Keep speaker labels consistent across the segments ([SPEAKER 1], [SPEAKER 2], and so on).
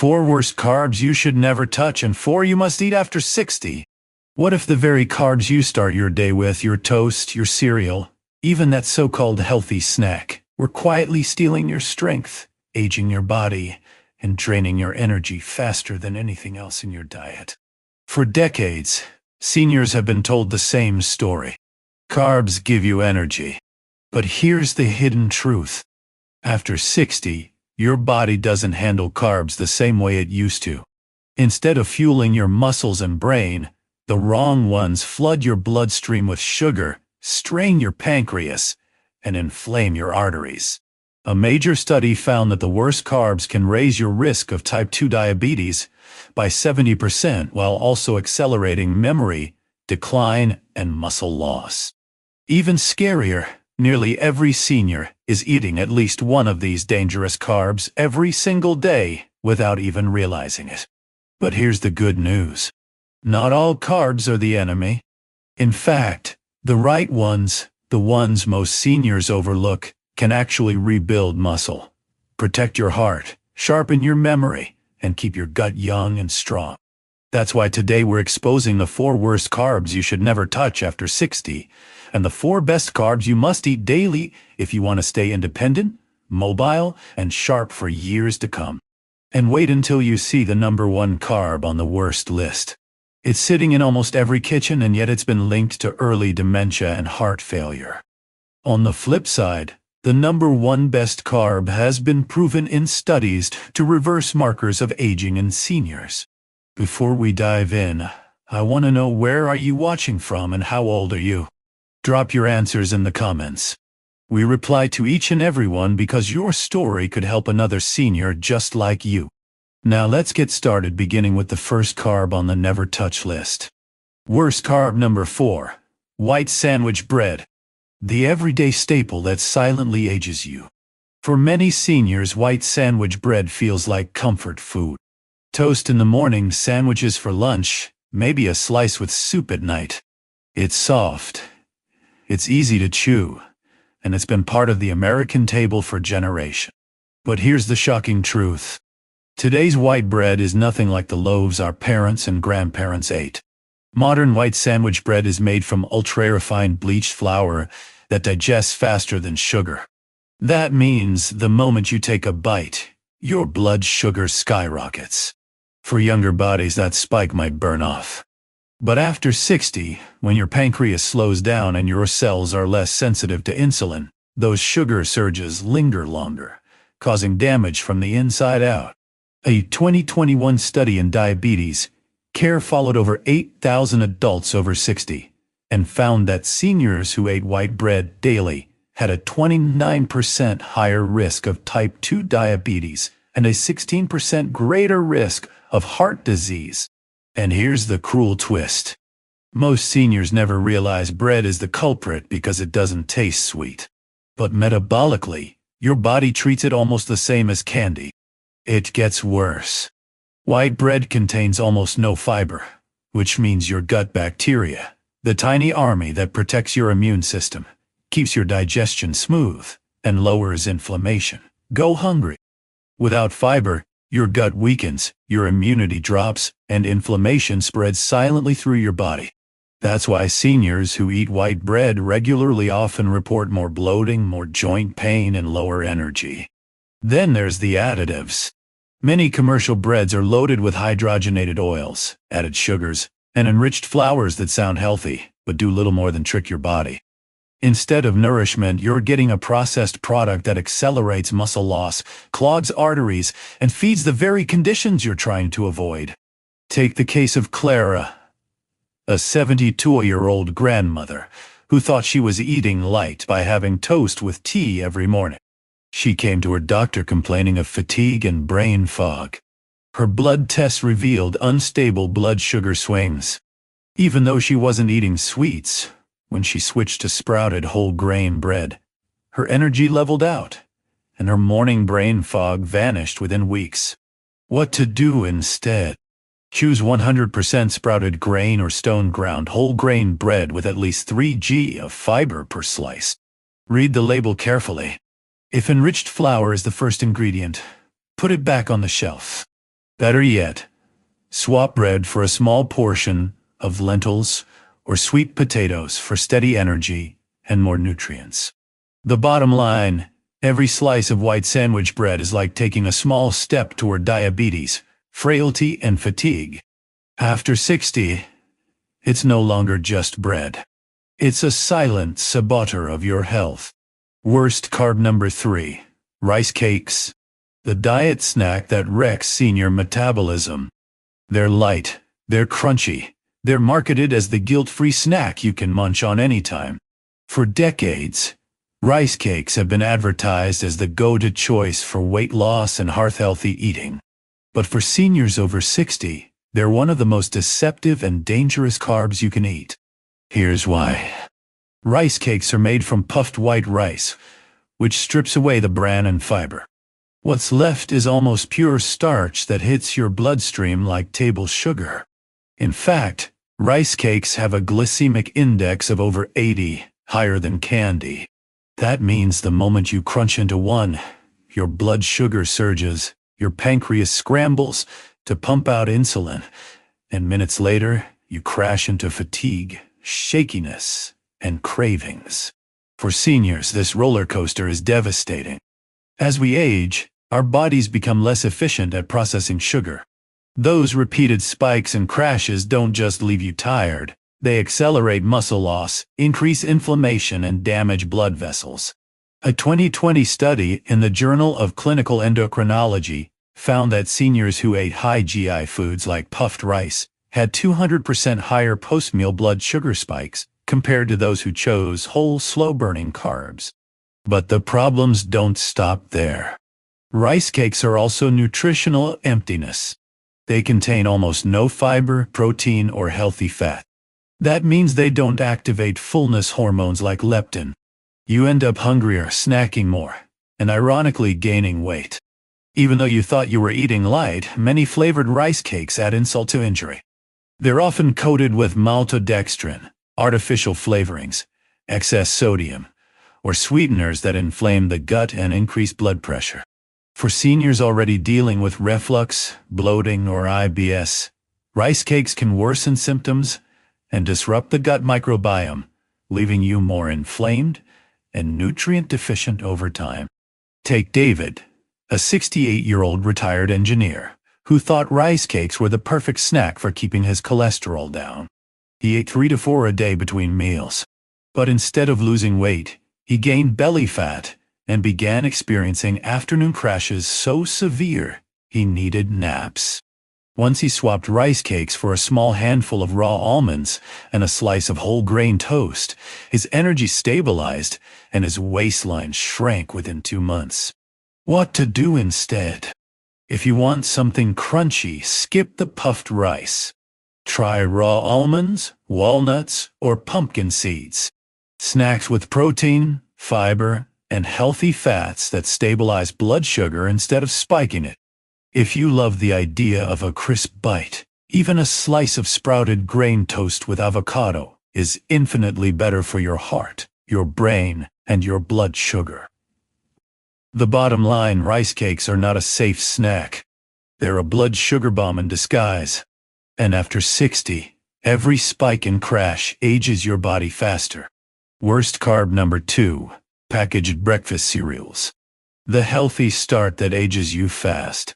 [SPEAKER 1] 4 worst carbs you should never touch and 4 you must eat after 60. What if the very carbs you start your day with, your toast, your cereal, even that so-called healthy snack, were quietly stealing your strength, aging your body, and draining your energy faster than anything else in your diet? For decades, seniors have been told the same story. Carbs give you energy. But here's the hidden truth. After 60, your body doesn't handle carbs the same way it used to. Instead of fueling your muscles and brain, the wrong ones flood your bloodstream with sugar, strain your pancreas, and inflame your arteries. A major study found that the worst carbs can raise your risk of type 2 diabetes by 70% while also accelerating memory, decline, and muscle loss. Even scarier, nearly every senior is eating at least one of these dangerous carbs every single day without even realizing it. But here's the good news. Not all carbs are the enemy. In fact, the right ones, the ones most seniors overlook, can actually rebuild muscle, protect your heart, sharpen your memory, and keep your gut young and strong. That's why today we're exposing the 4 worst carbs you should never touch after 60, and the 4 best carbs you must eat daily if you want to stay independent, mobile, and sharp for years to come. And wait until you see the number 1 carb on the worst list. It's sitting in almost every kitchen, and yet it's been linked to early dementia and heart failure. On the flip side, the number 1 best carb has been proven in studies to reverse markers of aging in seniors. Before we dive in, I want to know, where are you watching from and how old are you? Drop your answers in the comments. We reply to each and every one because your story could help another senior just like you. Now let's get started, beginning with the first carb on the never touch list. Worst carb number 4. White sandwich bread. The everyday staple that silently ages you. For many seniors, white sandwich bread feels like comfort food. Toast in the morning, sandwiches for lunch, maybe a slice with soup at night. It's soft. It's easy to chew, and it's been part of the American table for generations. But here's the shocking truth. Today's white bread is nothing like the loaves our parents and grandparents ate. Modern white sandwich bread is made from ultra-refined bleached flour that digests faster than sugar. That means the moment you take a bite, your blood sugar skyrockets. For younger bodies, that spike might burn off. But after 60, when your pancreas slows down and your cells are less sensitive to insulin, those sugar surges linger longer, causing damage from the inside out. A 2021 study in diabetes care followed over 8,000 adults over 60 and found that seniors who ate white bread daily had a 29% higher risk of type 2 diabetes and a 16% greater risk of heart disease. And here's the cruel twist. Most seniors never realize bread is the culprit because it doesn't taste sweet. But metabolically, your body treats it almost the same as candy. It gets worse. White bread contains almost no fiber, which means your gut bacteria, the tiny army that protects your immune system, keeps your digestion smooth, and lowers inflammation, go hungry. Without fiber, your gut weakens, your immunity drops, and inflammation spreads silently through your body. That's why seniors who eat white bread regularly often report more bloating, more joint pain, and lower energy. Then there's the additives. Many commercial breads are loaded with hydrogenated oils, added sugars, and enriched flours that sound healthy, but do little more than trick your body. Instead of nourishment, you're getting a processed product that accelerates muscle loss, clogs arteries, and feeds the very conditions you're trying to avoid. Take the case of Clara, a 72-year-old grandmother who thought she was eating light by having toast with tea every morning. She came to her doctor complaining of fatigue and brain fog. Her blood tests revealed unstable blood sugar swings. Even though she wasn't eating sweets, when she switched to sprouted whole grain bread, her energy leveled out, and her morning brain fog vanished within weeks. What to do instead? Choose 100% sprouted grain or stone ground whole grain bread with at least 3 g of fiber per slice. Read the label carefully. If enriched flour is the first ingredient, put it back on the shelf. Better yet, swap bread for a small portion of lentils or sweet potatoes for steady energy and more nutrients. The bottom line, every slice of white sandwich bread is like taking a small step toward diabetes, frailty, and fatigue. After 60, it's no longer just bread. It's a silent saboteur of your health. Worst carb number 3, rice cakes. The diet snack that wrecks senior metabolism. They're light, they're crunchy, they're marketed as the guilt-free snack you can munch on anytime. For decades, rice cakes have been advertised as the go-to choice for weight loss and heart-healthy eating. But for seniors over 60, they're one of the most deceptive and dangerous carbs you can eat. Here's why. Rice cakes are made from puffed white rice, which strips away the bran and fiber. What's left is almost pure starch that hits your bloodstream like table sugar. In fact, rice cakes have a glycemic index of over 80, higher than candy. That means the moment you crunch into one, your blood sugar surges, your pancreas scrambles to pump out insulin, and minutes later, you crash into fatigue, shakiness, and cravings. For seniors, this roller coaster is devastating. As we age, our bodies become less efficient at processing sugar. Those repeated spikes and crashes don't just leave you tired, they accelerate muscle loss, increase inflammation, and damage blood vessels. A 2020 study in the Journal of Clinical Endocrinology found that seniors who ate high GI foods like puffed rice had 200% higher post-meal blood sugar spikes compared to those who chose whole, slow-burning carbs. But the problems don't stop there. Rice cakes are also nutritional emptiness. They contain almost no fiber, protein, or healthy fat. That means they don't activate fullness hormones like leptin. You end up hungrier, snacking more, and ironically gaining weight. Even though you thought you were eating light, many flavored rice cakes add insult to injury. They're often coated with maltodextrin, artificial flavorings, excess sodium, or sweeteners that inflame the gut and increase blood pressure. For seniors already dealing with reflux, bloating, or IBS, rice cakes can worsen symptoms and disrupt the gut microbiome, leaving you more inflamed and nutrient deficient over time. Take David, a 68-year-old retired engineer, who thought rice cakes were the perfect snack for keeping his cholesterol down. He ate 3 to 4 a day between meals. But instead of losing weight, he gained belly fat and began experiencing afternoon crashes so severe he needed naps. Once he swapped rice cakes for a small handful of raw almonds and a slice of whole grain toast, his energy stabilized and his waistline shrank within 2 months. What to do instead? If you want something crunchy, skip the puffed rice. Try raw almonds, walnuts, or pumpkin seeds. Snacks with protein, fiber, and healthy fats that stabilize blood sugar instead of spiking it. If you love the idea of a crisp bite, even a slice of sprouted grain toast with avocado is infinitely better for your heart, your brain, and your blood sugar. The bottom line, rice cakes are not a safe snack. They're a blood sugar bomb in disguise. And after 60, every spike and crash ages your body faster. Worst carb number 2, packaged breakfast cereals. The healthy start that ages you fast.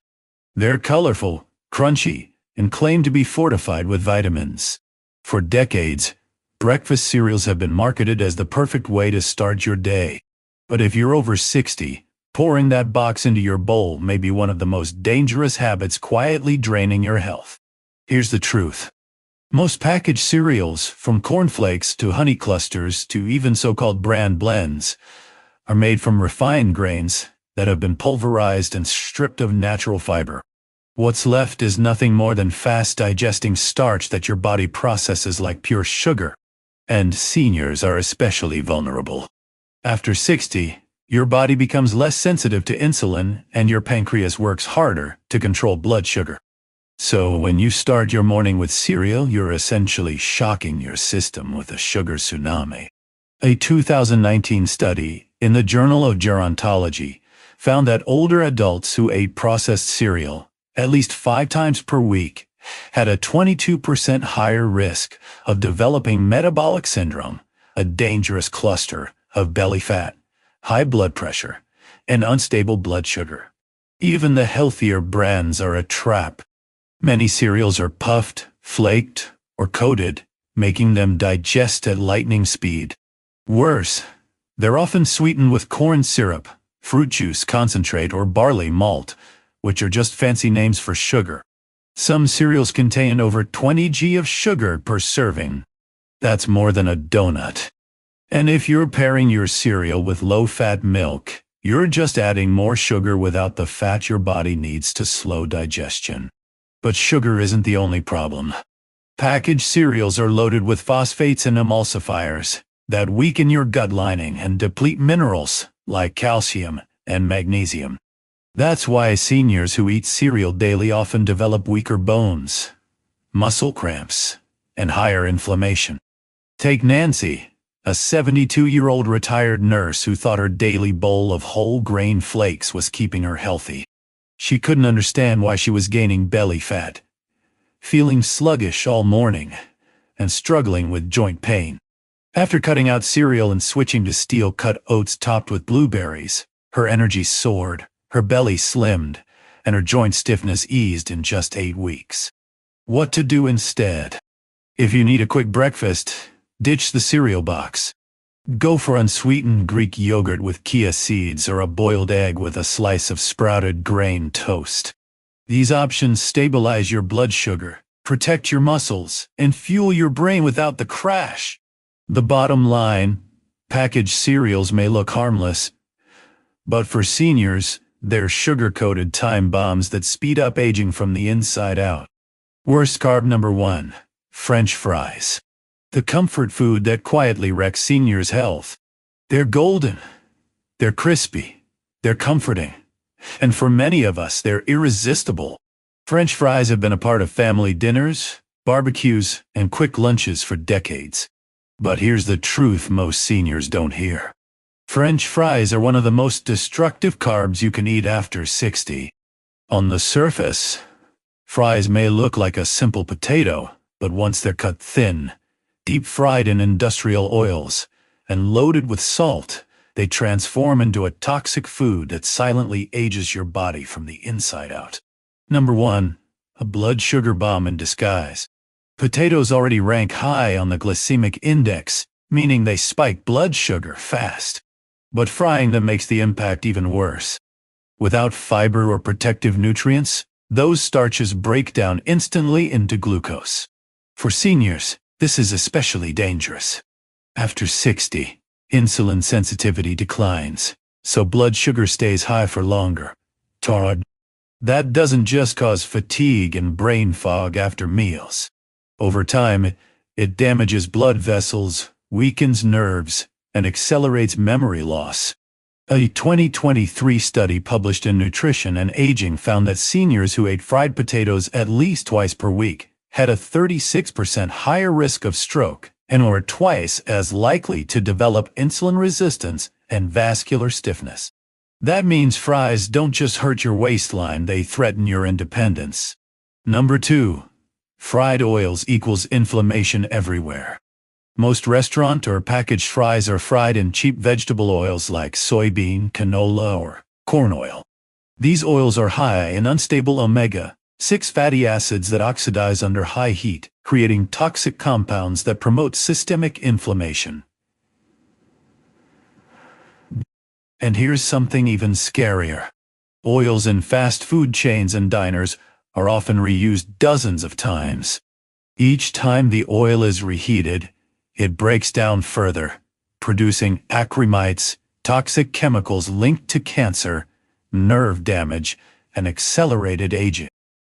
[SPEAKER 1] They're colorful, crunchy, and claim to be fortified with vitamins. For decades, breakfast cereals have been marketed as the perfect way to start your day. But if you're over 60, pouring that box into your bowl may be one of the most dangerous habits quietly draining your health. Here's the truth. Most packaged cereals, from cornflakes to honey clusters to even so-called bran blends, are made from refined grains that have been pulverized and stripped of natural fiber. What's left is nothing more than fast-digesting starch that your body processes like pure sugar. And seniors are especially vulnerable. After 60, your body becomes less sensitive to insulin and your pancreas works harder to control blood sugar. So when you start your morning with cereal, you're essentially shocking your system with a sugar tsunami. A 2019 study in the Journal of Gerontology found that older adults who ate processed cereal at least 5 times per week, had a 22% higher risk of developing metabolic syndrome, a dangerous cluster of belly fat, high blood pressure, and unstable blood sugar. Even the healthier brands are a trap. Many cereals are puffed, flaked, or coated, making them digest at lightning speed. Worse, they're often sweetened with corn syrup, fruit juice concentrate, or barley malt, which are just fancy names for sugar. Some cereals contain over 20 g of sugar per serving. That's more than a donut. And if you're pairing your cereal with low-fat milk, you're just adding more sugar without the fat your body needs to slow digestion. But sugar isn't the only problem. Packaged cereals are loaded with phosphates and emulsifiers that weaken your gut lining and deplete minerals like calcium and magnesium. That's why seniors who eat cereal daily often develop weaker bones, muscle cramps, and higher inflammation. Take Nancy, a 72-year-old retired nurse who thought her daily bowl of whole grain flakes was keeping her healthy. She couldn't understand why she was gaining belly fat, feeling sluggish all morning, and struggling with joint pain. After cutting out cereal and switching to steel-cut oats topped with blueberries, her energy soared, her belly slimmed, and her joint stiffness eased in just 8 weeks. What to do instead? If you need a quick breakfast, ditch the cereal box. Go for unsweetened Greek yogurt with chia seeds or a boiled egg with a slice of sprouted grain toast. These options stabilize your blood sugar, protect your muscles, and fuel your brain without the crash. The bottom line, packaged cereals may look harmless, but for seniors, they're sugar-coated time bombs that speed up aging from the inside out. Worst carb number 1, French fries. The comfort food that quietly wrecks seniors' health. They're golden, they're crispy, they're comforting, and for many of us, they're irresistible. French fries have been a part of family dinners, barbecues, and quick lunches for decades. But here's the truth most seniors don't hear. French fries are one of the most destructive carbs you can eat after 60. On the surface, fries may look like a simple potato, but once they're cut thin, deep-fried in industrial oils, and loaded with salt, they transform into a toxic food that silently ages your body from the inside out. Number 1, a blood sugar bomb in disguise. Potatoes already rank high on the glycemic index, meaning they spike blood sugar fast. But frying them makes the impact even worse. Without fiber or protective nutrients, those starches break down instantly into glucose. For seniors, this is especially dangerous. After 60, insulin sensitivity declines, so blood sugar stays high for longer. That doesn't just cause fatigue and brain fog after meals. Over time, it damages blood vessels, weakens nerves, and accelerates memory loss. A 2023 study published in Nutrition and Aging found that seniors who ate fried potatoes at least twice per week had a 36% higher risk of stroke and were twice as likely to develop insulin resistance and vascular stiffness. That means fries don't just hurt your waistline, they threaten your independence. Number 2. Fried oils equals inflammation everywhere. Most restaurant or packaged fries are fried in cheap vegetable oils like soybean, canola, or corn oil. These oils are high in unstable omega-6 fatty acids that oxidize under high heat, creating toxic compounds that promote systemic inflammation. And here's something even scarier. Oils in fast food chains and diners are often reused dozens of times. Each time the oil is reheated, it breaks down further, producing acrylamide, toxic chemicals linked to cancer, nerve damage, and accelerated aging.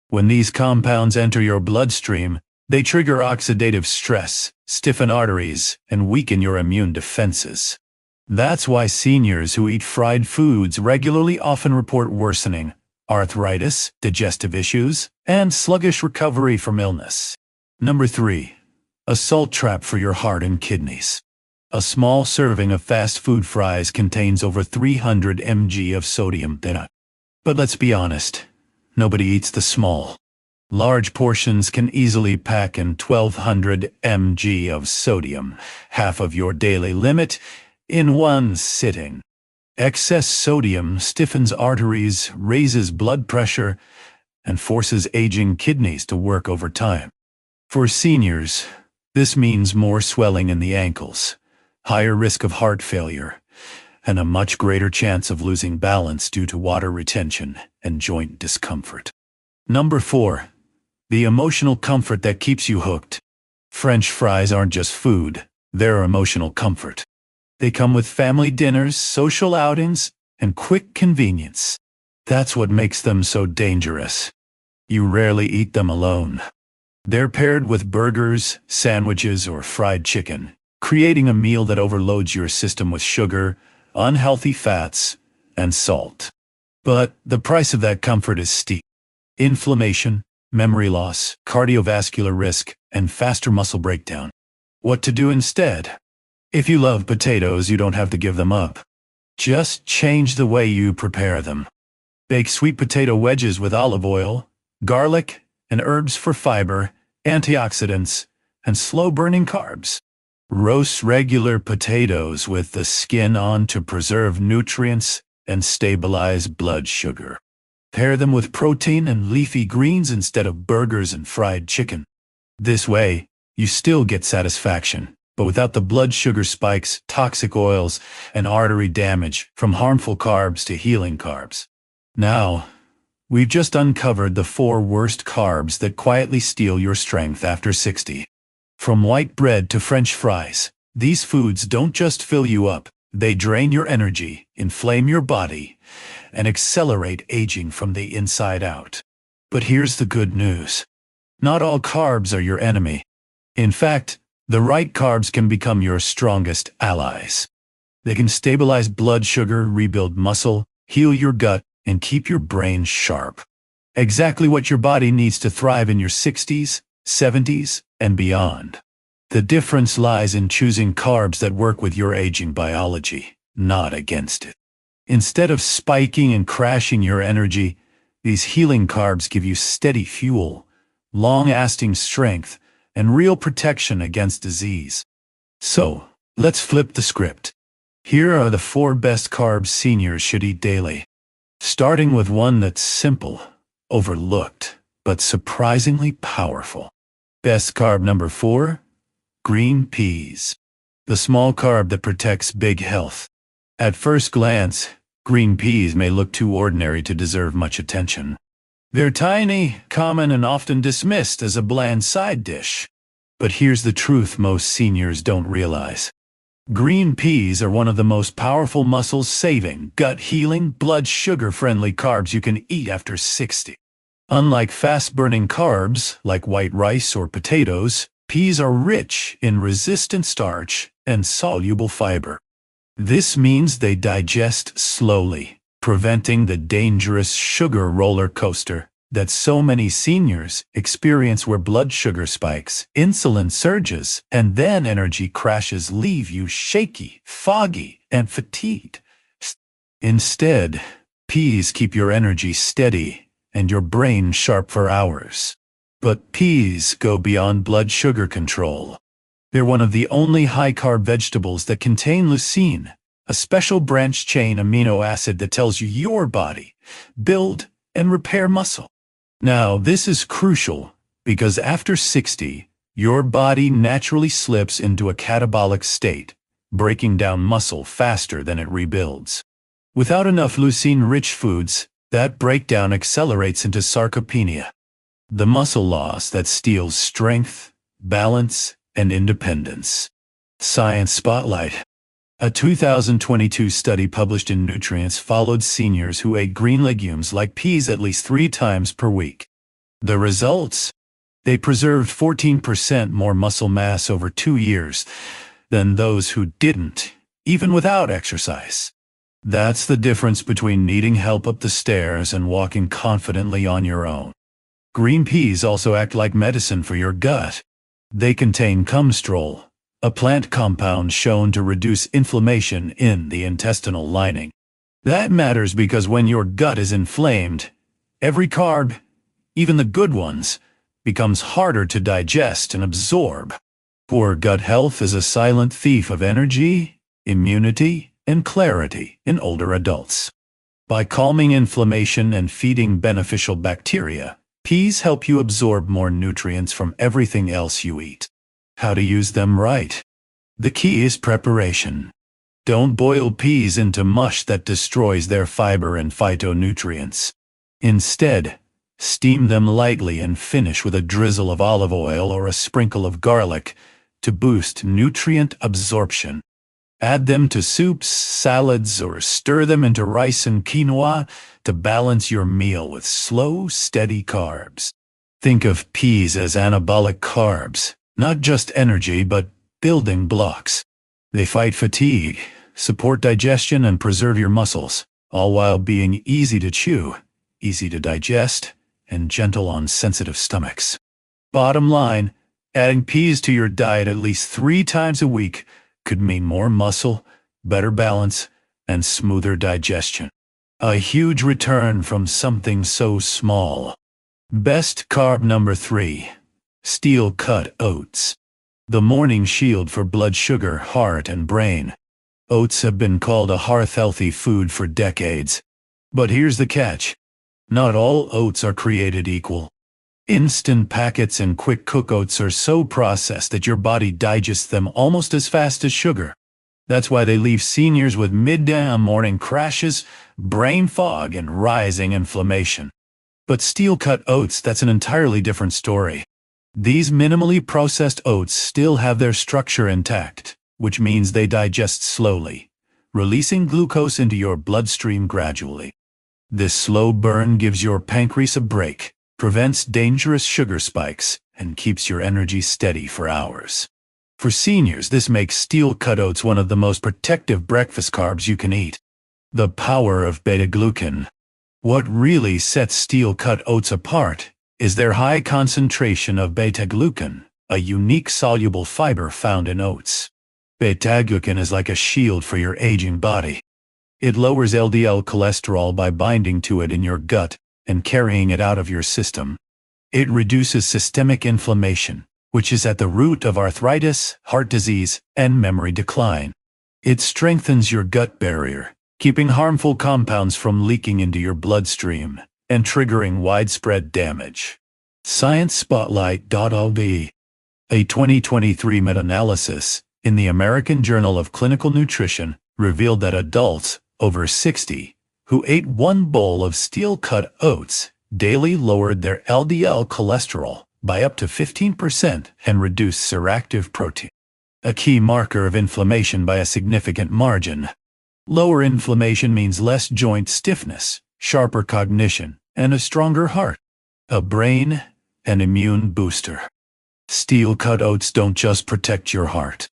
[SPEAKER 1] When these compounds enter your bloodstream, they trigger oxidative stress, stiffen arteries, and weaken your immune defenses. That's why seniors who eat fried foods regularly often report worsening arthritis, digestive issues, and sluggish recovery from illness. Number 3. A salt trap for your heart and kidneys. A small serving of fast food fries contains over 300 mg of sodium. But let's be honest, nobody eats the small. Large portions can easily pack in 1200 mg of sodium, half of your daily limit, in one sitting. Excess sodium stiffens arteries, raises blood pressure, and forces aging kidneys to work overtime. For seniors, this means more swelling in the ankles, higher risk of heart failure, and a much greater chance of losing balance due to water retention and joint discomfort. Number 4. The emotional comfort that keeps you hooked. French fries aren't just food, they're emotional comfort. They come with family dinners, social outings, and quick convenience. That's what makes them so dangerous. You rarely eat them alone. They're paired with burgers, sandwiches, or fried chicken, creating a meal that overloads your system with sugar, unhealthy fats, and salt. But the price of that comfort is steep. Inflammation, memory loss, cardiovascular risk, and faster muscle breakdown. What to do instead? If you love potatoes, you don't have to give them up. Just change the way you prepare them. Bake sweet potato wedges with olive oil, garlic, and herbs for fiber, antioxidants, and slow-burning carbs. Roast regular potatoes with the skin on to preserve nutrients and stabilize blood sugar. Pair them with protein and leafy greens instead of burgers and fried chicken. This way, you still get satisfaction, but without the blood sugar spikes, toxic oils, and artery damage from harmful carbs to healing carbs. Now, we've just uncovered the 4 worst carbs that quietly steal your strength after 60. From white bread to French fries, these foods don't just fill you up, they drain your energy, inflame your body, and accelerate aging from the inside out. But here's the good news. Not all carbs are your enemy. In fact, the right carbs can become your strongest allies. They can stabilize blood sugar, rebuild muscle, heal your gut, and keep your brain sharp. Exactly what your body needs to thrive in your 60s, 70s, and beyond. The difference lies in choosing carbs that work with your aging biology, not against it. Instead of spiking and crashing your energy, these healing carbs give you steady fuel, long-lasting strength, and real protection against disease. So, let's flip the script. Here are the 4 best carbs seniors should eat daily. Starting with one that's simple, overlooked, but surprisingly powerful. Best carb number 4, green peas. The small carb that protects big health. At first glance, green peas may look too ordinary to deserve much attention. They're tiny, common, and often dismissed as a bland side dish. But here's the truth most seniors don't realize. Green peas are one of the most powerful muscle-saving, gut-healing, blood sugar-friendly carbs you can eat after 60. Unlike fast-burning carbs like white rice or potatoes, peas are rich in resistant starch and soluble fiber. This means they digest slowly, preventing the dangerous sugar roller coaster that so many seniors experience, where blood sugar spikes, insulin surges, and then energy crashes leave you shaky, foggy, and fatigued. Instead, peas keep your energy steady and your brain sharp for hours. But peas go beyond blood sugar control. They're one of the only high-carb vegetables that contain leucine, a special branched-chain amino acid that tells your body build and repair muscle. Now, this is crucial because after 60, your body naturally slips into a catabolic state, breaking down muscle faster than it rebuilds. Without enough leucine-rich foods, that breakdown accelerates into sarcopenia, the muscle loss that steals strength, balance, and independence. Science Spotlight. A 2022 study published in Nutrients followed seniors who ate green legumes like peas at least 3 times per week. The results? They preserved 14% more muscle mass over 2 years than those who didn't, even without exercise. That's the difference between needing help up the stairs and walking confidently on your own. Green peas also act like medicine for your gut. They contain cumstrol, a plant compound shown to reduce inflammation in the intestinal lining. That matters because when your gut is inflamed, Every carb, even the good ones, becomes harder to digest and absorb. Poor gut health is a silent thief of energy, immunity, and clarity in older adults. By calming inflammation and feeding beneficial bacteria, peas help you absorb more nutrients from everything else you eat. How to use them right? The key is preparation. Don't boil peas into mush that destroys their fiber and phytonutrients. Instead, steam them lightly and finish with a drizzle of olive oil or a sprinkle of garlic to boost nutrient absorption. Add them to soups, salads, or stir them into rice and quinoa to balance your meal with slow, steady carbs. Think of peas as anabolic carbs, not just energy but building blocks. They fight fatigue, support digestion, and preserve your muscles, all while being easy to chew, easy to digest, and gentle on sensitive stomachs. Bottom line, adding peas to your diet at least 3 times a week could mean more muscle, better balance, and smoother digestion. A huge return from something so small. Best carb number 3. Steel-cut oats. The morning shield for blood sugar, heart, and brain. Oats have been called a hearth-healthy food for decades. But here's the catch. Not all oats are created equal. Instant packets and quick-cook oats are so processed that your body digests them almost as fast as sugar. That's why they leave seniors with midday morning crashes, brain fog, and rising inflammation. But steel-cut oats, that's an entirely different story. These minimally processed oats still have their structure intact, which means they digest slowly, releasing glucose into your bloodstream gradually. This slow burn gives your pancreas a break, prevents dangerous sugar spikes, and keeps your energy steady for hours. For seniors, this makes steel-cut oats one of the most protective breakfast carbs you can eat. The power of beta-glucan. What really sets steel-cut oats apart is their high concentration of beta-glucan, a unique soluble fiber found in oats. Beta-glucan is like a shield for your aging body. It lowers LDL cholesterol by binding to it in your gut and carrying it out of your system. It reduces systemic inflammation, which is at the root of arthritis, heart disease, and memory decline. It strengthens your gut barrier, keeping harmful compounds from leaking into your bloodstream and triggering widespread damage. ScienceSpotlight.lv. A 2023 meta-analysis in the American Journal of Clinical Nutrition revealed that adults over 60 who ate 1 bowl of steel-cut oats daily lowered their LDL cholesterol by up to 15% and reduced seroactive protein, a key marker of inflammation by a significant margin. Lower inflammation means less joint stiffness, sharper cognition, and a stronger heart, a brain and immune booster. Steel-cut oats don't just protect your heart.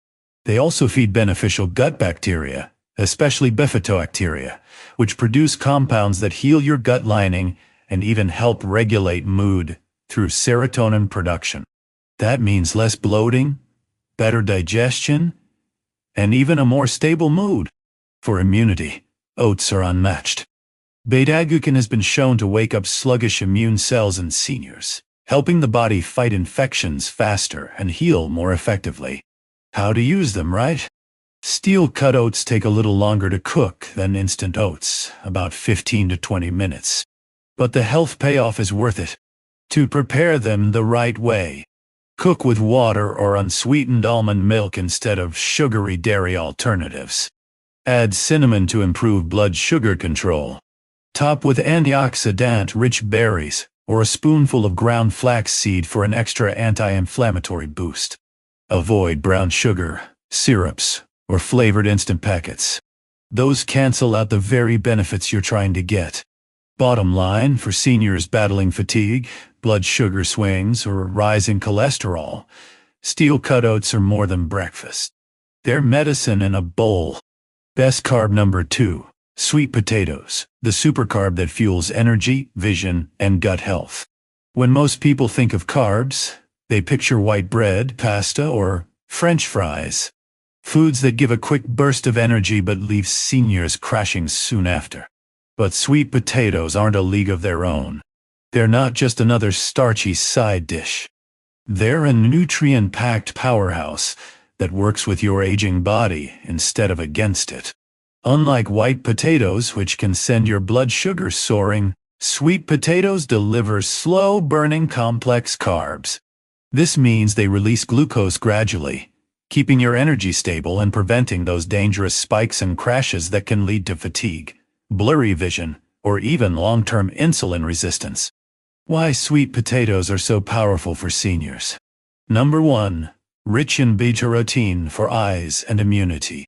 [SPEAKER 1] They also feed beneficial gut bacteria, especially bifidobacteria, which produce compounds that heal your gut lining and even help regulate mood through serotonin production. That means less bloating, better digestion, and even a more stable mood. For immunity, oats are unmatched. Beta-glucan has been shown to wake up sluggish immune cells in seniors, helping the body fight infections faster and heal more effectively. How to use them, right? Steel-cut oats take a little longer to cook than instant oats, about 15 to 20 minutes. But the health payoff is worth it. To prepare them the right way, cook with water or unsweetened almond milk instead of sugary dairy alternatives. Add cinnamon to improve blood sugar control. Top with antioxidant-rich berries or a spoonful of ground flaxseed for an extra anti-inflammatory boost. Avoid brown sugar, syrups, or flavored instant packets. Those cancel out the very benefits you're trying to get. Bottom line, for seniors battling fatigue, blood sugar swings, or rising cholesterol, steel-cut oats are more than breakfast. They're medicine in a bowl. Best carb number 2. Sweet potatoes, the supercarb that fuels energy, vision, and gut health. When most people think of carbs, they picture white bread, pasta, or French fries. Foods that give a quick burst of energy but leave seniors crashing soon after. But sweet potatoes aren't a league of their own. They're not just another starchy side dish. They're a nutrient-packed powerhouse that works with your aging body instead of against it. Unlike white potatoes, which can send your blood sugar soaring, sweet potatoes deliver slow-burning complex carbs. This means they release glucose gradually, keeping your energy stable and preventing those dangerous spikes and crashes that can lead to fatigue, blurry vision, or even long-term insulin resistance. Why sweet potatoes are so powerful for seniors. Number 1. Rich in beta-carotene for eyes and immunity.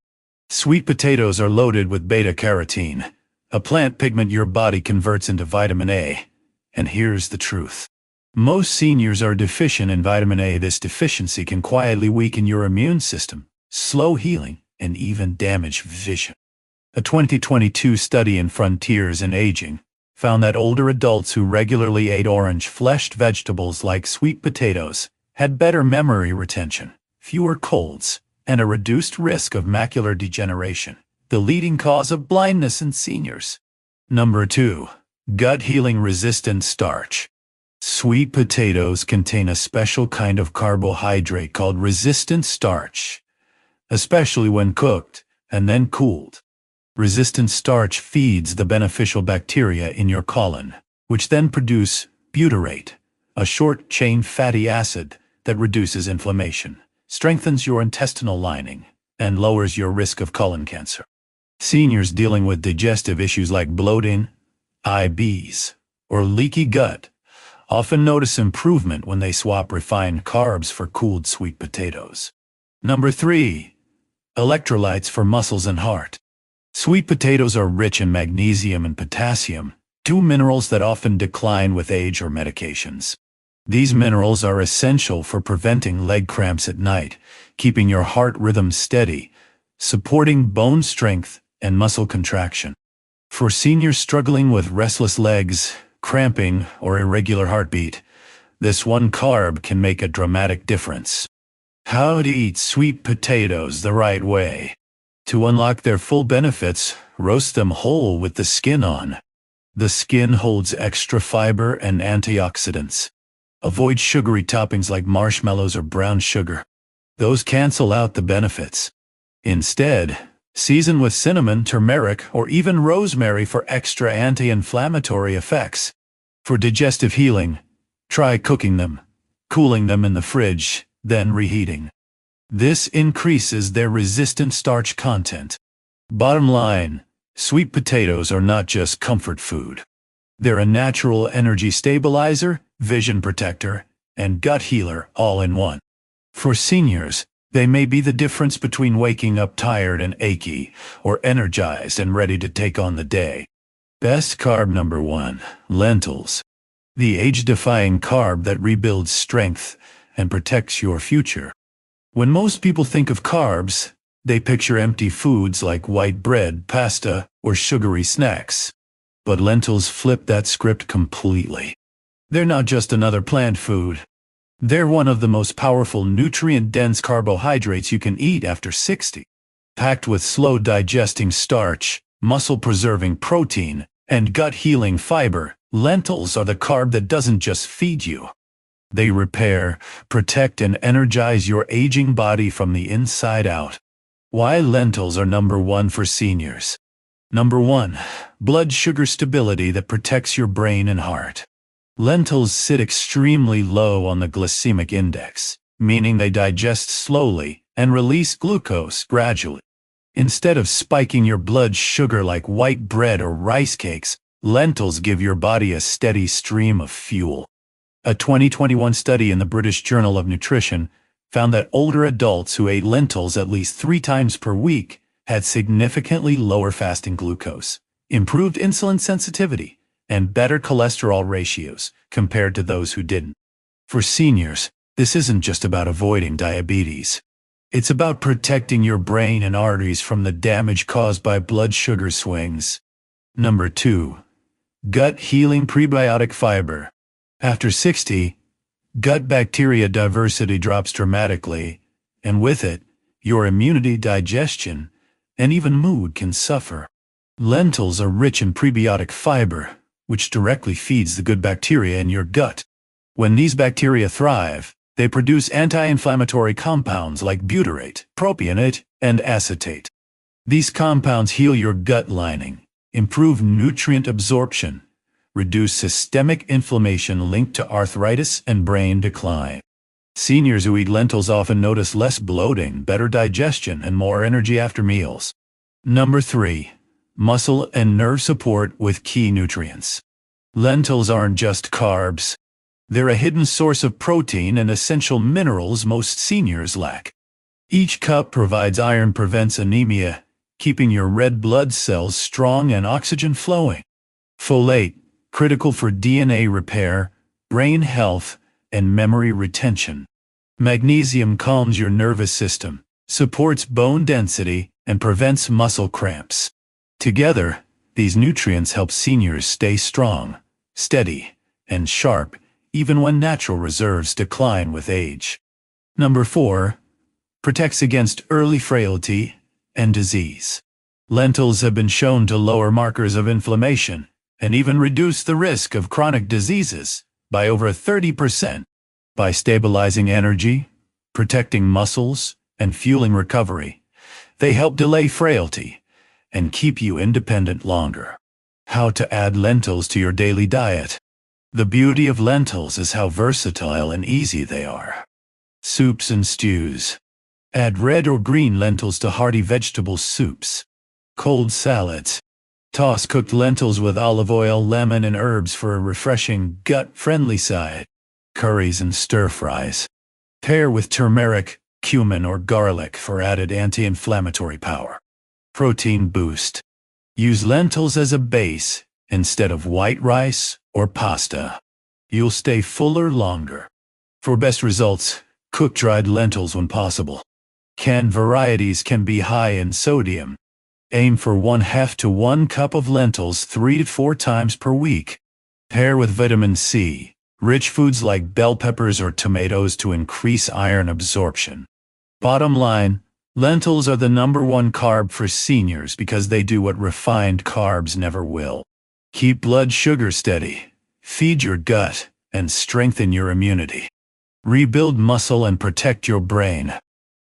[SPEAKER 1] Sweet potatoes are loaded with beta-carotene, a plant pigment your body converts into vitamin A. And here's the truth. Most seniors are deficient in vitamin A. This deficiency can quietly weaken your immune system, slow healing, and even damage vision. A 2022 study in Frontiers in Aging found that older adults who regularly ate orange-fleshed vegetables like sweet potatoes had better memory retention, fewer colds, and a reduced risk of macular degeneration, the leading cause of blindness in seniors. Number 2. Gut-healing resistant starch. Sweet potatoes contain a special kind of carbohydrate called resistant starch, especially when cooked and then cooled. Resistant starch feeds the beneficial bacteria in your colon, which then produce butyrate, a short-chain fatty acid that reduces inflammation, strengthens your intestinal lining, and lowers your risk of colon cancer. Seniors dealing with digestive issues like bloating, IBS, or leaky gut often notice improvement when they swap refined carbs for cooled sweet potatoes. Number 3. Electrolytes for muscles and heart. Sweet potatoes are rich in magnesium and potassium, two minerals that often decline with age or medications. These minerals are essential for preventing leg cramps at night, keeping your heart rhythm steady, supporting bone strength and muscle contraction. For seniors struggling with restless legs, cramping, or irregular heartbeat, this one carb can make a dramatic difference. How to eat sweet potatoes the right way. To unlock their full benefits, roast them whole with the skin on. The skin holds extra fiber and antioxidants. Avoid sugary toppings like marshmallows or brown sugar. Those cancel out the benefits. Instead, season with cinnamon, turmeric, or even rosemary for extra anti-inflammatory effects. For digestive healing, try cooking them, cooling them in the fridge, then reheating. This increases their resistant starch content. Bottom line, sweet potatoes are not just comfort food. They're a natural energy stabilizer, vision protector, and gut healer all in one. For seniors, they may be the difference between waking up tired and achy, or energized and ready to take on the day. Best carb. Number 1. Lentils. The age-defying carb that rebuilds strength and protects your future. When most people think of carbs, they picture empty foods like white bread, pasta, or sugary snacks. But lentils flip that script completely. They're not just another plant food. They're one of the most powerful nutrient-dense carbohydrates you can eat after 60. Packed with slow-digesting starch, muscle-preserving protein, and gut-healing fiber, lentils are the carb that doesn't just feed you. They repair, protect, and energize your aging body from the inside out. Why lentils are number 1 for seniors. Number 1. Blood sugar stability that protects your brain and heart. Lentils sit extremely low on the glycemic index, meaning they digest slowly and release glucose gradually. Instead of spiking your blood sugar like white bread or rice cakes, lentils give your body a steady stream of fuel. A 2021 study in the British Journal of Nutrition found that older adults who ate lentils at least 3 times per week had significantly lower fasting glucose, improved insulin sensitivity, and better cholesterol ratios compared to those who didn't. For seniors, this isn't just about avoiding diabetes. It's about protecting your brain and arteries from the damage caused by blood sugar swings. Number 2. Gut-healing prebiotic fiber. After 60, gut bacteria diversity drops dramatically, and with it, your immunity, digestion, and even mood can suffer. Lentils are rich in prebiotic fiber, which directly feeds the good bacteria in your gut. When these bacteria thrive, they produce anti-inflammatory compounds like butyrate, propionate, and acetate. These compounds heal your gut lining, improve nutrient absorption, reduce systemic inflammation linked to arthritis and brain decline. Seniors who eat lentils often notice less bloating, better digestion, and more energy after meals. Number 3. Muscle and nerve support with key nutrients. Lentils aren't just carbs. They're a hidden source of protein and essential minerals most seniors lack. Each cup provides iron, prevents anemia, keeping your red blood cells strong and oxygen flowing. Folate, critical for DNA repair, brain health, and memory retention. Magnesium calms your nervous system, supports bone density, and prevents muscle cramps. Together, these nutrients help seniors stay strong, steady, and sharp, even when natural reserves decline with age. Number 4. Protects against early frailty and disease. Lentils have been shown to lower markers of inflammation and even reduce the risk of chronic diseases by over 30%. By stabilizing energy, protecting muscles, and fueling recovery, they help delay frailty and keep you independent longer. How to add lentils to your daily diet. The beauty of lentils is how versatile and easy they are. Soups and stews. Add red or green lentils to hearty vegetable soups. Cold salads. Toss cooked lentils with olive oil, lemon, and herbs for a refreshing, gut-friendly side. Curries and stir-fries. Pair with turmeric, cumin, or garlic for added anti-inflammatory power. Protein boost. Use lentils as a base instead of white rice or pasta. You'll stay fuller longer. For best results, cook dried lentils when possible. Canned varieties can be high in sodium. Aim for 1/2 to 1 cup of lentils 3 to 4 times per week. Pair with vitamin C, rich foods like bell peppers or tomatoes to increase iron absorption. Bottom line, lentils are the #1 carb for seniors because they do what refined carbs never will. Keep blood sugar steady, feed your gut, and strengthen your immunity. Rebuild muscle and protect your brain.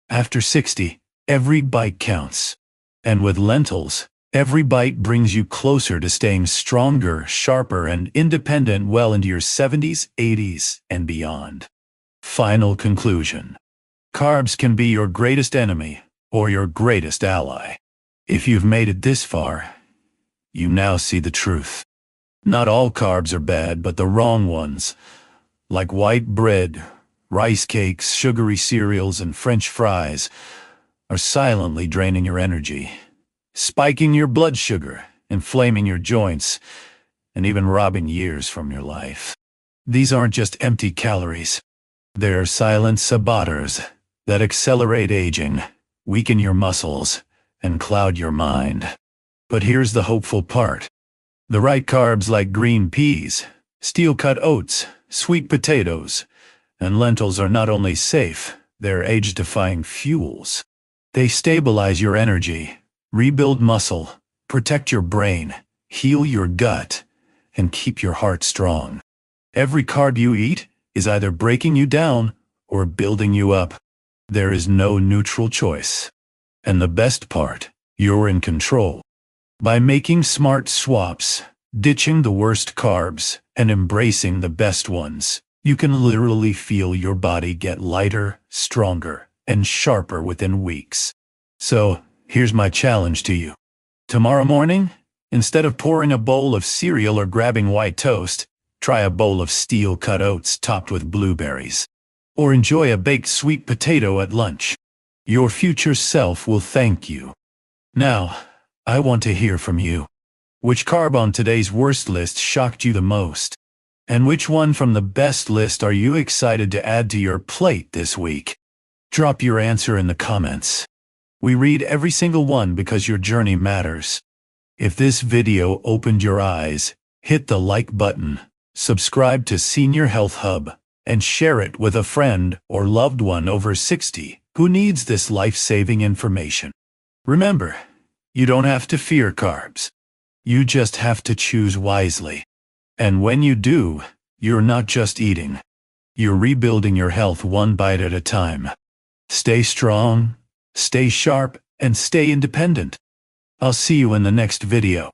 [SPEAKER 1] After 60, every bite counts. And with lentils, every bite brings you closer to staying stronger, sharper, and independent well into your 70s, 80s, and beyond. Final conclusion. Carbs can be your greatest enemy or your greatest ally. If you've made it this far, you now see the truth. Not all carbs are bad, but the wrong ones, like white bread, rice cakes, sugary cereals, and French fries, are silently draining your energy, spiking your blood sugar, inflaming your joints, and even robbing years from your life. These aren't just empty calories. They're silent saboteurs that accelerate aging, weaken your muscles, and cloud your mind. But here's the hopeful part. The right carbs like green peas, steel-cut oats, sweet potatoes, and lentils are not only safe, they're age-defying fuels. They stabilize your energy, rebuild muscle, protect your brain, heal your gut, and keep your heart strong. Every carb you eat is either breaking you down or building you up. There is no neutral choice. And the best part, you're in control. By making smart swaps, ditching the worst carbs, and embracing the best ones, you can literally feel your body get lighter, stronger, and sharper within weeks. So, here's my challenge to you. Tomorrow morning, instead of pouring a bowl of cereal or grabbing white toast, try a bowl of steel-cut oats topped with blueberries. Or enjoy a baked sweet potato at lunch. Your future self will thank you. Now, I want to hear from you. Which carb on today's worst list shocked you the most? And which one from the best list are you excited to add to your plate this week? Drop your answer in the comments. We read every single one because your journey matters. If this video opened your eyes, hit the like button, subscribe to Senior Health Hub, and share it with a friend or loved one over 60 who needs this life-saving information. Remember, you don't have to fear carbs. You just have to choose wisely. And when you do, you're not just eating. You're rebuilding your health one bite at a time. Stay strong, stay sharp, and stay independent. I'll see you in the next video.